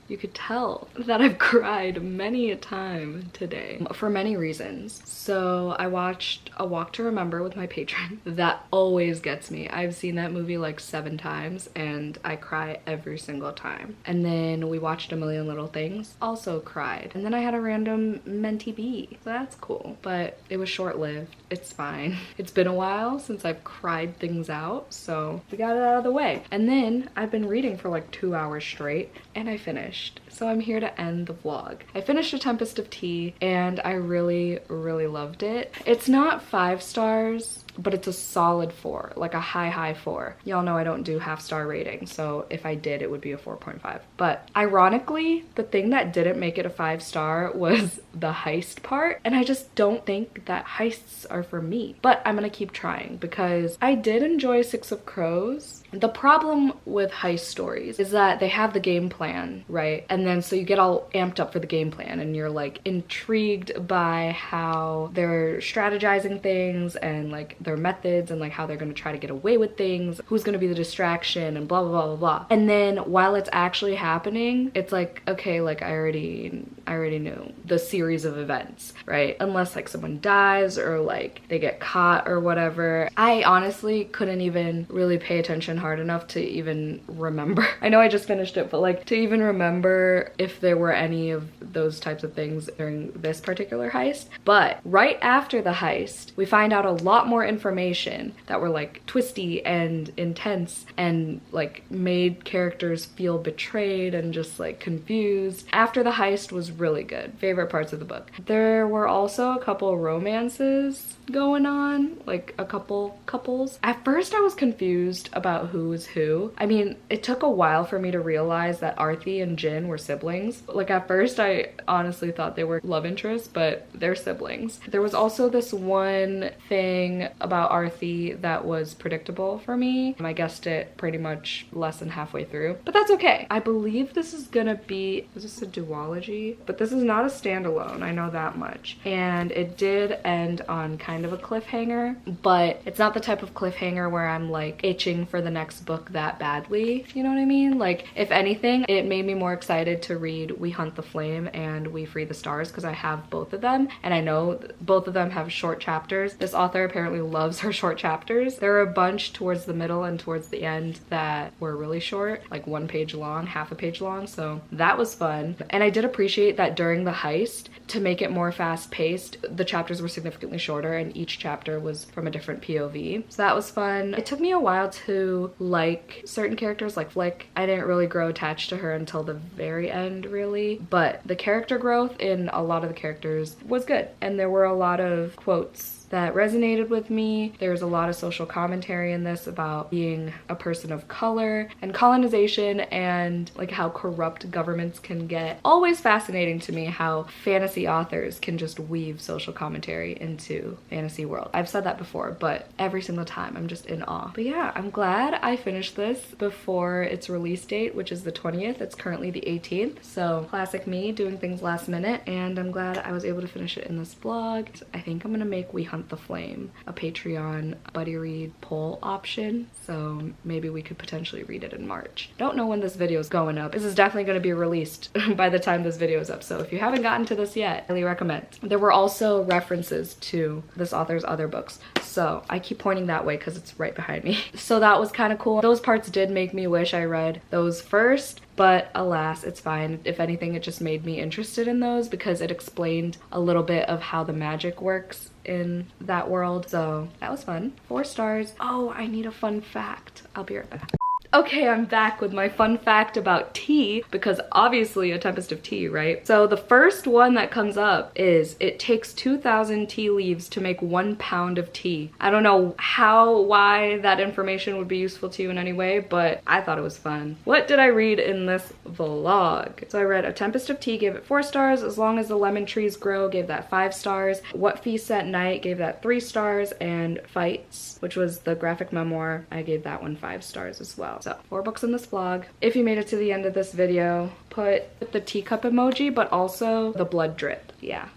Speaker 1: You could tell that I've cried many a time today for many reasons. So I watched A Walk to Remember with my patron. That always gets me. I've seen that movie like 7 times and I cry every single time. And then we watched A Million Little Things, also cried. And then I had a random mentee bee, so that's cool. But it was short-lived. It's fine. It's been a while since I've cried things out, so we got it out of the way. And then I've been reading for like 2 hours straight and I finished. So I'm here to end the vlog. I finished A Tempest of Tea and I really loved it. It's not 5 stars, but it's a solid 4, like a high 4. Y'all know I don't do half-star ratings, so if I did, it would be a 4.5. But ironically, the thing that didn't make it a 5-star was the heist part, and I just don't think that heists are for me. But I'm gonna keep trying because I did enjoy 6 of Crows. The problem with heist stories is that they have the game plan, right? And then so you get all amped up for the game plan and you're like intrigued by how they're strategizing things and like their methods and like how they're gonna try to get away with things, who's gonna be the distraction and blah blah blah blah blah. And then while it's actually happening, it's like, okay, like I already knew the series of events, right? Unless like someone dies or like they get caught or whatever. I honestly couldn't even really pay attention hard enough to even remember. I know I just finished it, but like to even remember if there were any of those types of things during this particular heist. But right after the heist, we find out a lot more information that were like twisty and intense and like made characters feel betrayed and just like confused. After the heist was really good. Favorite parts of the book. There were also a couple romances going on, like a couple couples. At first I was confused about who was who. I mean, it took a while for me to realize that Arthi and Jin were siblings. Like at first I honestly thought they were love interests, but they're siblings. There was also this one thing about Arthi that was predictable for me. I guessed it pretty much less than halfway through, but that's okay. I believe this is gonna be, is this a duology? But this is not a standalone, I know that much. And it did end on kind of a cliffhanger, but it's not the type of cliffhanger where I'm like itching for the next book that badly, you know what I mean? Like if anything, it made me more excited to read We Hunt the Flame and We Free the Stars because I have both of them and I know both of them have short chapters. This author apparently loves her short chapters. There are a bunch towards the middle and towards the end that were really short, like 1 page long, half a page long, so that was fun. And I did appreciate that during the heist, to make it more fast-paced, the chapters were significantly shorter and each chapter was from a different POV. So that was fun. It took me a while to like certain characters like Flick. I didn't really grow attached to her until the very end really, but the character growth in a lot of the characters was good. And there were a lot of quotes that resonated with me. There's a lot of social commentary in this about being a person of color and colonization and like how corrupt governments can get. Always fascinating to me how fantasy authors can just weave social commentary into fantasy world. I've said that before, but every single time I'm just in awe. But yeah, I'm glad I finished this before its release date, which is the 20th. It's currently the 18th. So classic me doing things last minute, and I'm glad I was able to finish it in this vlog. I think I'm gonna make We Hunt the Flame a Patreon buddy read poll option, so maybe we could potentially read it in March. Don't know when this video is going up. This is definitely going to be released by the time this video is up, so if you haven't gotten to this yet, I highly recommend. There were also references to this author's other books, so I keep pointing that way because it's right behind me. So that was kind of cool. Those parts did make me wish I read those first, but alas, it's fine. If anything, it just made me interested in those because it explained a little bit of how the magic works in that world. So that was fun. 4 stars. Oh, I need a fun fact. I'll be right back. Okay, I'm back with my fun fact about tea, because obviously A Tempest of Tea, right? So the first one that comes up is it takes 2,000 tea leaves to make 1 pound of tea. I don't know why that information would be useful to you in any way, but I thought it was fun. What did I read in this vlog? So I read A Tempest of Tea, gave it 4 stars. As Long as the Lemon Trees Grow, gave that 5 stars. What Feasts at Night, gave that 3 stars. And Fights, which was the graphic memoir, I gave that one 5 stars as well. So 4 books in this vlog. If you made it to the end of this video, put the teacup emoji, but also the blood drip. Yeah,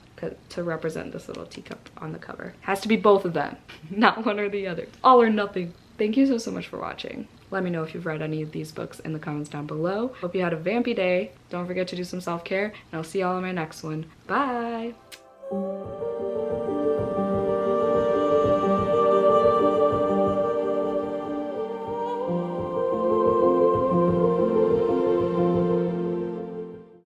Speaker 1: to represent this little teacup on the cover. Has to be both of them, not one or the other. All or nothing. Thank you so much for watching. Let me know if you've read any of these books in the comments down below. Hope you had a vampy day. Don't forget to do some self-care, and I'll see y'all in my next one. Bye!